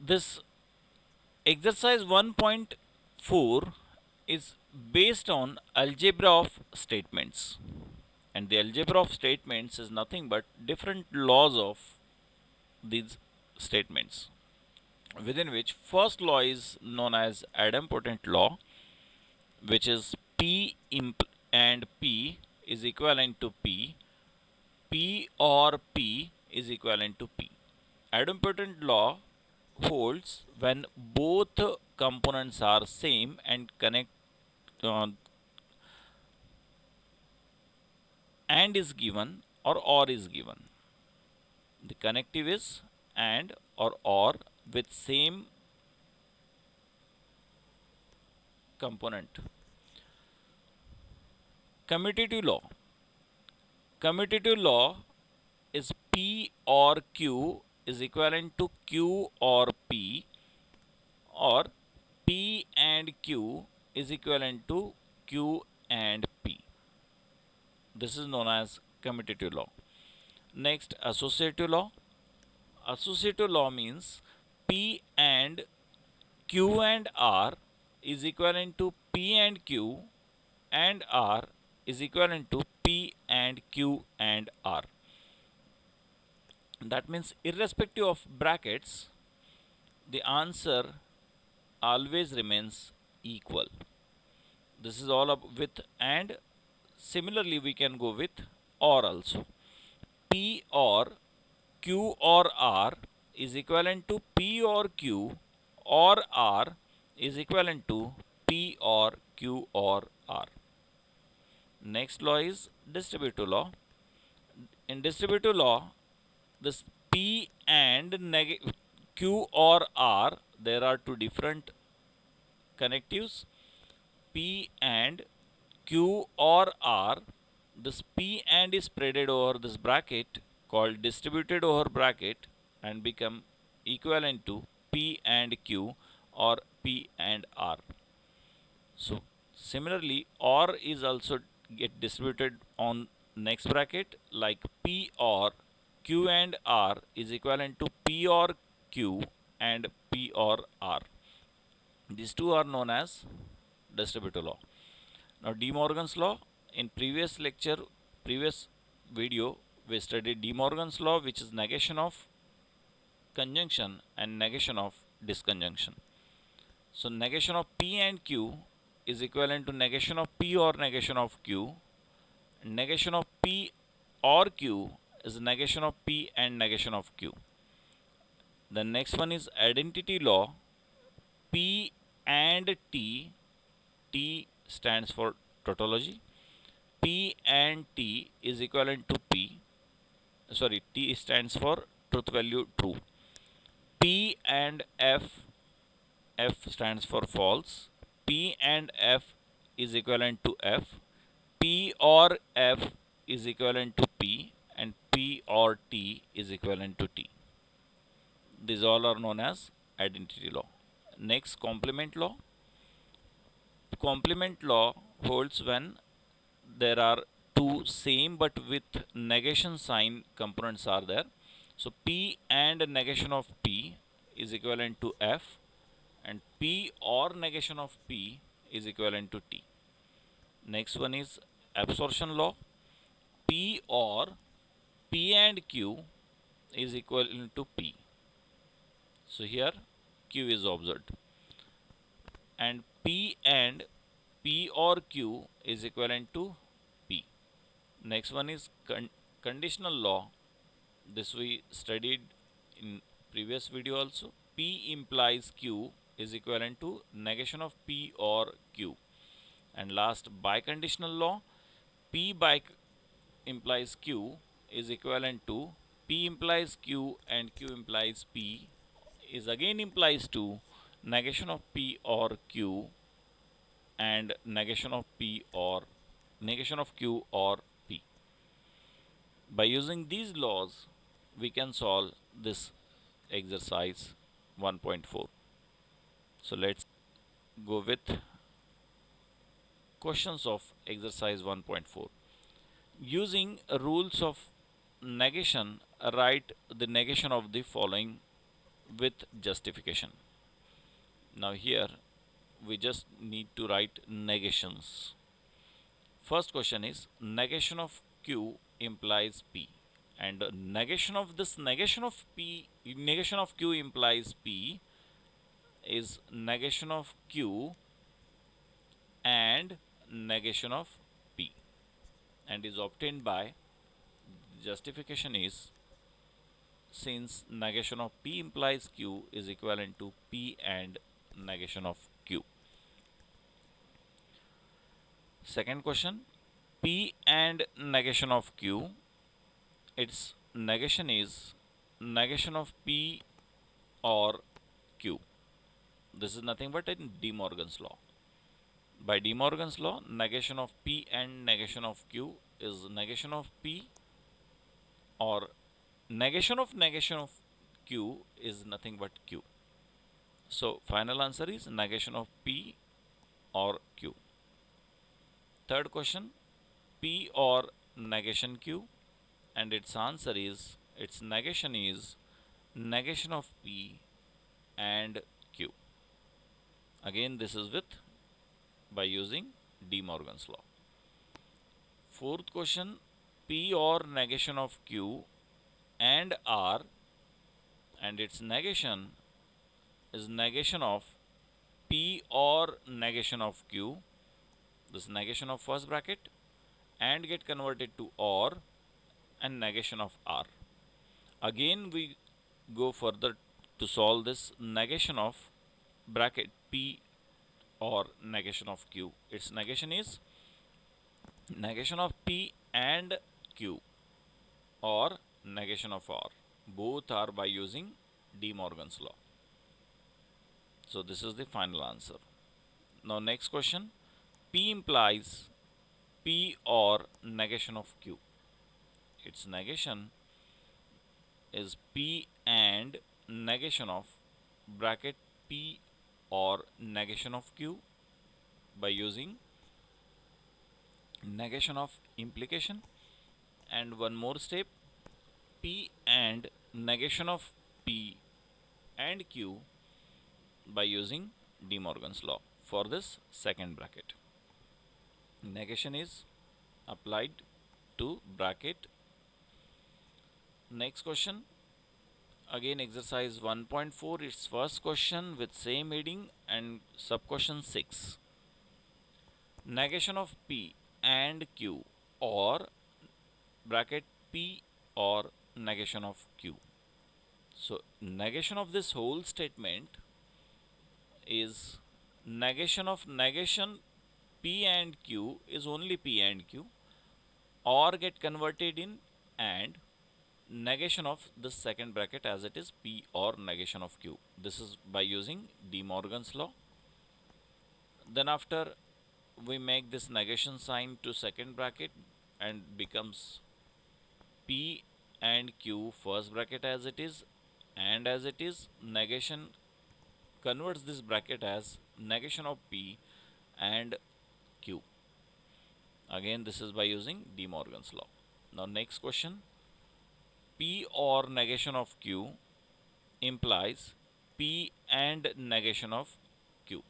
This exercise 1.4 is based on algebra of statements. And the algebra of statements is nothing but different laws of these statements, within which first law is known as idempotent law, which is P and P is equivalent to P or P is equivalent to P. Idempotent law holds when both components are same and connect uh, and is given or is given. The connective is and or with same component. Commutative law. Commutative law is P or Q is equivalent to Q or P, or P and Q is equivalent to Q and P. This is known as commutative law. Next, associative law. Associative law means P and Q and R is equivalent to P and Q, and R is equivalent to P and Q and R. That means irrespective of brackets, the answer always remains equal. This is all up with, and similarly we can go with or also. P or Q or R is equivalent to P or Q, or R is equivalent to P or Q or R. Next law is distributive law. In distributive law, this P and Q or R, there are two different connectives. P and Q or R, this P and is spreaded over this bracket called distributed over bracket and become equivalent to P and Q or P and R. So similarly, or is also get distributed on next bracket, like P or Q and R is equivalent to P or Q and P or R. These two are known as distributive law. Now De Morgan's law, in previous video, we studied De Morgan's law, which is negation of conjunction and negation of disconjunction. So negation of P and Q is equivalent to negation of P or negation of Q. Negation of P or Q is negation of P and negation of Q. The next one is identity law. P and T, T stands for tautology. P and T is equivalent to P. Sorry, T stands for truth value true. P and F, F stands for false. P and F is equivalent to F. P or F is equivalent to P, and P or T is equivalent to T. These all are known as identity law. Next, complement law. Complement law holds when there are two same but with negation sign components are there. So P and negation of P is equivalent to F, and P or negation of P is equivalent to T. Next one is absorption law. P or P and Q is equivalent to P. So here Q is observed, and P and P or Q is equivalent to P. Next one is conditional law. This we studied in previous video also. P implies Q is equivalent to negation of P or Q. And last, biconditional law. P by implies Q is equivalent to P implies Q and Q implies P is again implies to negation of P or Q and negation of Q or P. By using these laws, we can solve this exercise 1.4. So let's go with questions of exercise 1.4. Using rules of negation, write the negation of the following with justification. Now here we just need to write negations. First question is negation of Q implies P, and negation of Q implies P is negation of Q and negation of P, and is obtained by justification is, since negation of P implies Q is equivalent to P and negation of Q. Second question, P and negation of Q, its negation is negation of P or Q. This is nothing but in De Morgan's law. By De Morgan's law, negation of P and negation of Q is negation of P, or negation of Q is nothing but Q. So final answer is negation of P or Q. Third question, P or negation Q, and its answer is, its negation is negation of P and Q. Again, this is with by using De Morgan's law. Fourth question, P or negation of Q and R, and its negation is negation of P or negation of Q, this negation of first bracket, and get converted to OR and negation of R. Again we go further to solve this negation of bracket P or negation of Q. Its negation is negation of P and Q or negation of R. Both are by using De Morgan's law. So this is the final answer. Now next question, P implies P or negation of Q. Its negation is P and negation of bracket P or negation of Q by using negation of implication. And one more step, P and negation of P and Q by using De Morgan's law for this second bracket. Negation is applied to bracket. Next question, again exercise 1.4, its first question with same heading and sub question 6. Negation of P and Q or bracket P or negation of Q. So negation of this whole statement is negation of negation P and Q is only P and Q, or get converted in and negation of the second bracket as it is P or negation of Q. This is by using De Morgan's law. Then after we make this negation sign to second bracket and becomes P and Q first bracket as it is, and as it is negation converts this bracket as negation of P and Q. Again this is by using De Morgan's law. Now next question, P or negation of Q implies P and negation of Q.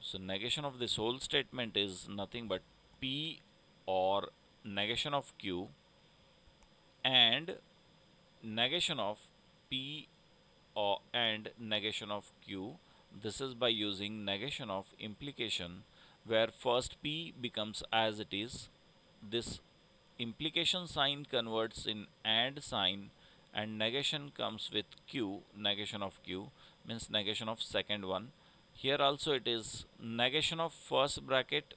So negation of this whole statement is nothing but P or negation of Q and negation of P or and negation of Q. This is by using negation of implication, where first P becomes as it is, this implication sign converts in and sign, and negation comes with Q, negation of Q means negation of second one. Here also it is negation of first bracket,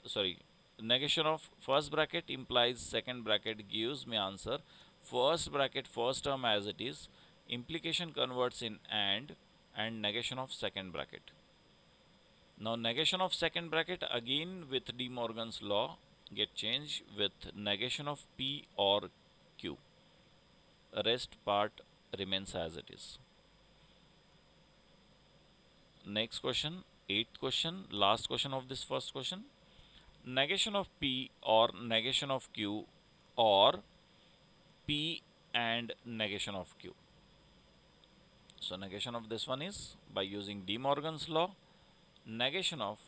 negation of first bracket implies second bracket gives me answer first bracket first term as it is, implication converts in and negation of second bracket. Now negation of second bracket again with De Morgan's law get changed with negation of P or Q. Rest part remains as it is. Next question, eighth question, last question of this first question. Negation of P or negation of Q or P and negation of Q. So negation of this one is by using De Morgan's law. Negation of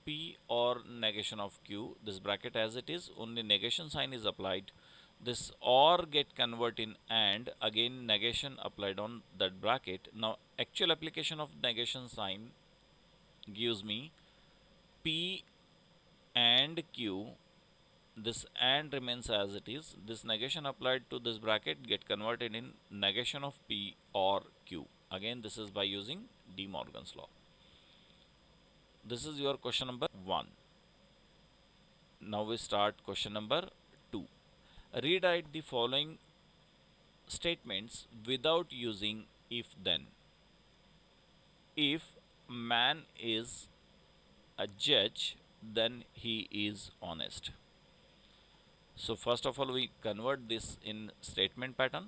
P or negation of Q, this bracket as it is, only negation sign is applied. This or get convert in and, again negation applied on that bracket. Now actual application of negation sign gives me P and Q. This and remains as it is. This negation applied to this bracket get converted in negation of P or Q. Again, this is by using De Morgan's law. This is your question number 1. Now we start question number 2. Rewrite the following statements without using if then. If man is a judge, then he is honest. So first of all, we convert this in statement pattern.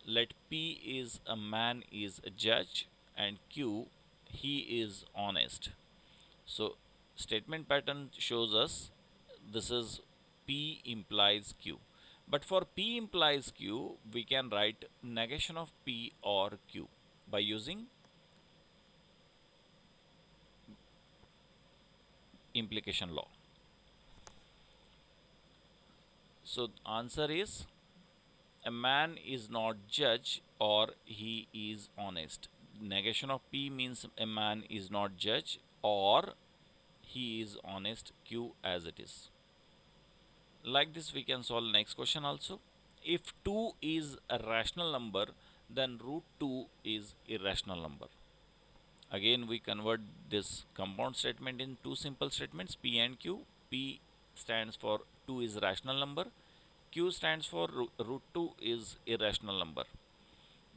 Let P is a man is a judge and Q he is honest. So statement pattern shows us this is P implies Q. But for P implies Q, we can write negation of P or Q by using implication law. So answer is a man is not judge or he is honest. Negation of P means a man is not judge or he is honest, Q as it is. Like this we can solve next question also. If 2 is a rational number, then root 2 is irrational number. Again we convert this compound statement in two simple statements, P and Q. P stands for 2 is rational number, Q stands for root 2 is irrational number.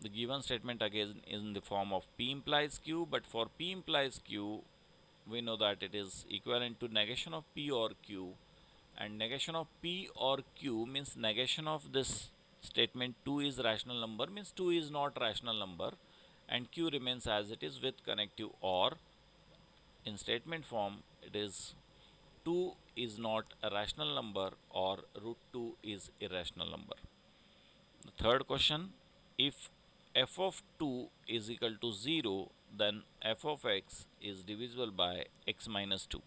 The given statement again is in the form of P implies Q, but for P implies Q, we know that it is equivalent to negation of P or Q, and negation of P or Q means negation of this statement 2 is rational number means 2 is not rational number, and Q remains as it is with connective or. In statement form it is 2 is not a rational number or root 2 is irrational number. The third question, if f of 2 is equal to 0, then f of x is divisible by x minus 2.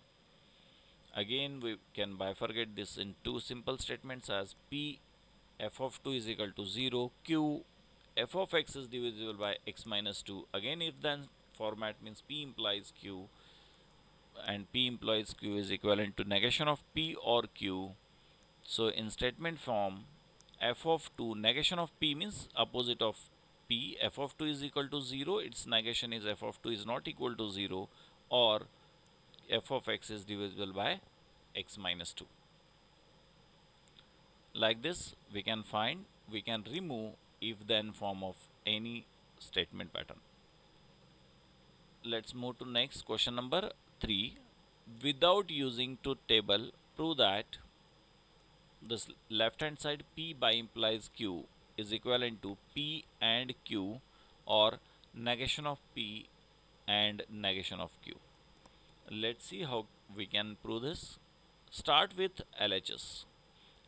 Again we can bifurcate this in two simple statements as P f of 2 is equal to 0, Q f of x is divisible by x minus 2. Again if then format means P implies Q, and P implies Q is equivalent to negation of P or Q. So in statement form, f of 2, negation of P means opposite of P, f of 2 is equal to 0, its negation is f of 2 is not equal to 0, or f of x is divisible by x minus 2. Like this we can remove if then form of any statement pattern. Let's move to next question number 3. Without using truth table, prove that this left hand side P by implies Q is equivalent to P and Q or negation of P and negation of Q. Let's see how we can prove this. Start with LHS.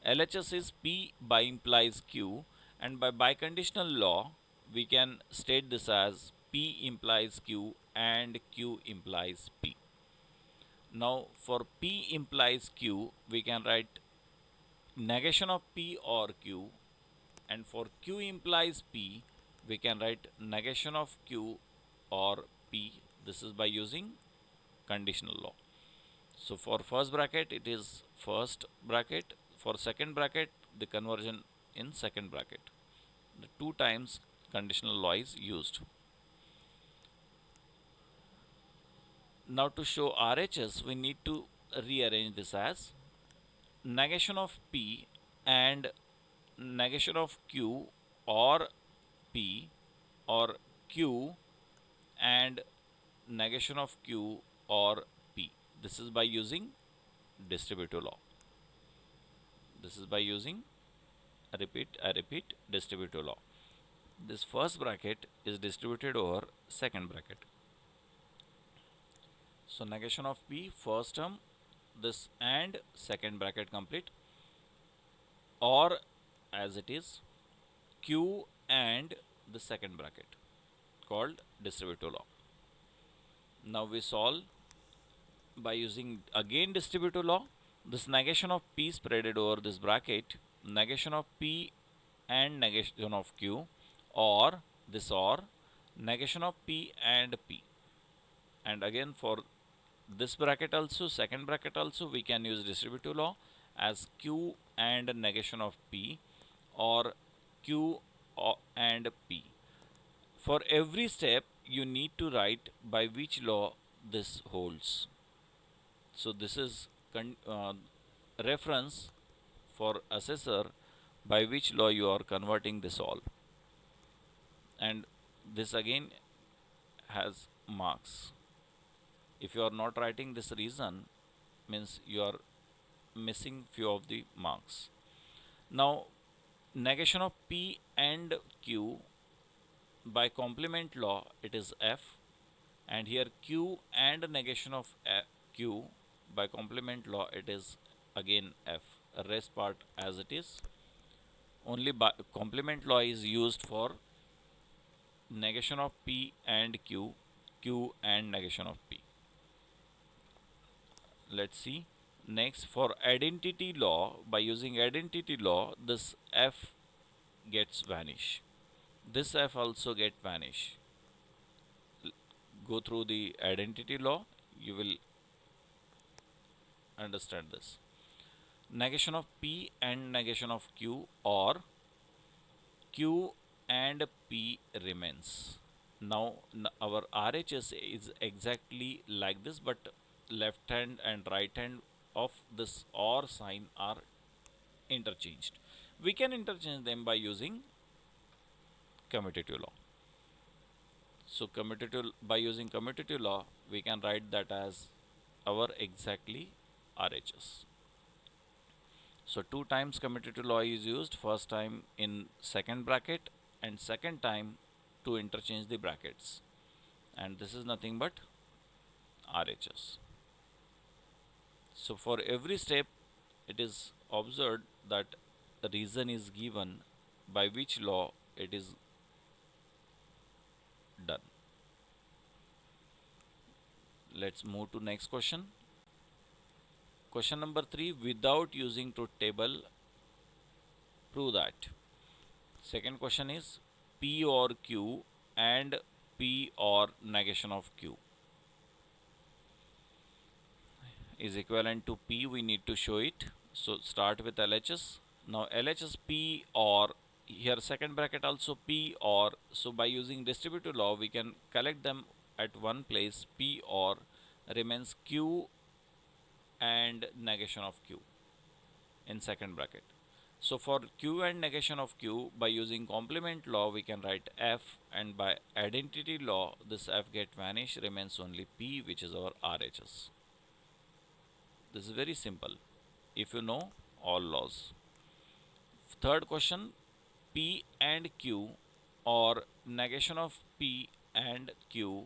LHS is P by implies Q, and by biconditional law we can state this as P implies Q and Q implies P. Now for P implies Q we can write negation of P or Q, and for Q implies P we can write negation of Q or P. This is by using conditional law. So for first bracket it is first bracket, for second bracket the conversion in second bracket. The two times conditional law is used. Now to show RHS we need to rearrange this as negation of P and negation of Q or P, or Q and negation of Q or P. This is by using distributive law. This is by using, I repeat, distributive law. This first bracket is distributed over second bracket. So negation of P, first term, this and second bracket complete, or as it is Q and the second bracket. called distributive law. Now we solve by using again distributive law. This negation of P spreaded over this bracket, negation of P and negation of Q, or this, or negation of P and P. And again for this bracket also, second bracket also, we can use distributive law as Q and negation of P, or Q and P. For every step you need to write by which law this holds. So this is reference for assessor by which law you are converting this all. And this again has marks. If you are not writing this reason, means you are missing few of the marks. Now negation of P and Q by complement law, it is F, and here Q and negation of Q by complement law, it is again F. Rest part as it is. Only by complement law is used for negation of P and Q, Q and negation of P. Let's see. Next, for identity law, by using identity law, this F gets vanish. This F also get vanish. Go through the identity law, you will understand this. Negation of P and negation of Q, or Q and P remains. Now our RHS is exactly like this, but left hand and right hand of this or sign are interchanged. We can interchange them by using commutative law. So by using commutative law, we can write that as our exactly RHS. So 2 times commutative law is used, first time in second bracket and second time to interchange the brackets, and this is nothing but RHS. So for every step it is observed that the reason is given by which law it is done. Let's move to next question. Question number 3, without using truth table, prove that. Second question is P or Q and P or negation of Q is equivalent to P. We need to show it. So start with LHS. Now LHS P or, here second bracket also P or, so by using distributive law we can collect them at one place. P or remains Q and negation of Q in second bracket. So for Q and negation of Q, by using complement law we can write F, and by identity law this F get vanish, remains only P, which is our RHS. This is very simple if you know all laws. Third question, P and Q, or negation of P and Q,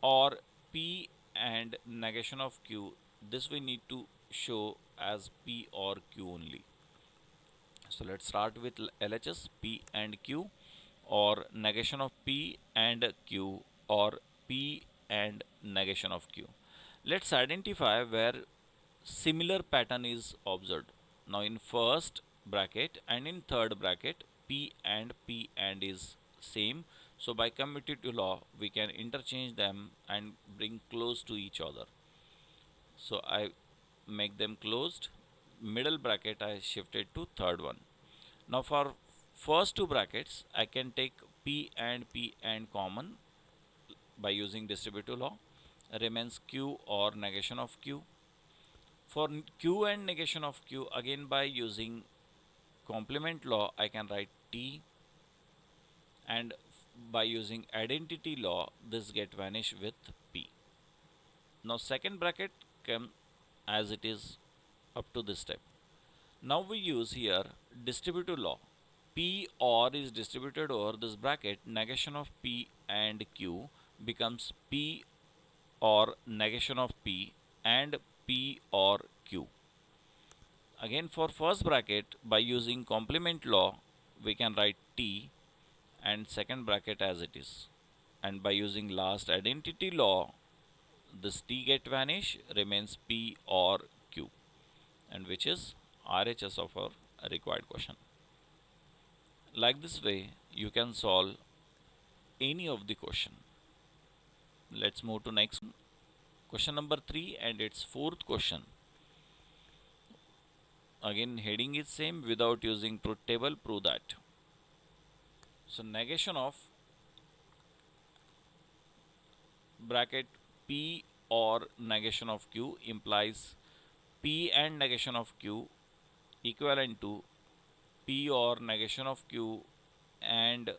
or P and negation of Q, this we need to show as P or Q only. So let's start with LHS, P and Q, or negation of P and Q, or P and negation of Q. Let's identify where similar pattern is observed. Now in first bracket and in third bracket, P and is same. So by commutative law we can interchange them and bring close to each other. So I make them closed. Middle bracket I shifted to third one. Now for first two brackets I can take P and common by using distributive law, remains Q or negation of Q. For Q and negation of Q, again by using complement law I can write T, and by using identity law this get vanish with P. Now second bracket come as it is up to this step. Now we use here distributive law. P or is distributed over this bracket, negation of P and Q becomes P or negation of P and P or Q. Again for first bracket, by using complement law we can write T and second bracket as it is, and by using last identity law, this T get vanish, remains P or Q, and which is RHS of our required question. Like this way, you can solve any of the question. Let's move to next question number 3 and its fourth question. Again, heading is same. Without using truth table, prove that. So negation of bracket P or negation of Q implies P and negation of Q equivalent to P or negation of Q and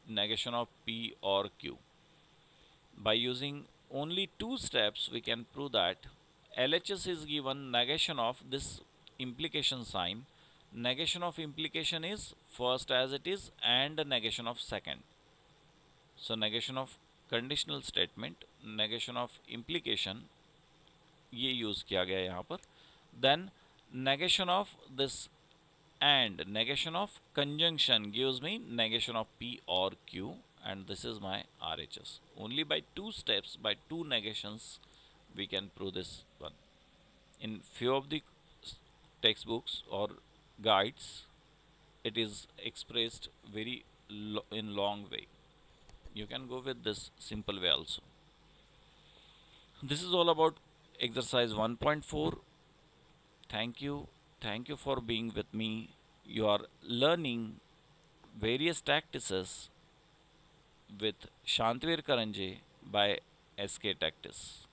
negation of P or Q. By using only two steps, we can prove that LHS is given negation of this implication sign. Negation of implication is first as it is and negation of second. So negation of conditional statement, negation of implication ये use किया गया यहाँ पर. Then negation of this and negation of conjunction gives me negation of P or Q, and this is my RHS. Only by two steps, by two negations, we can prove this one. In few of the textbooks or guides, it is expressed very in long way. You can go with this simple way also. This is all about exercise 1.4. Thank you for being with me. You are learning various tactices with Shantavir Karanje by SK Tactics.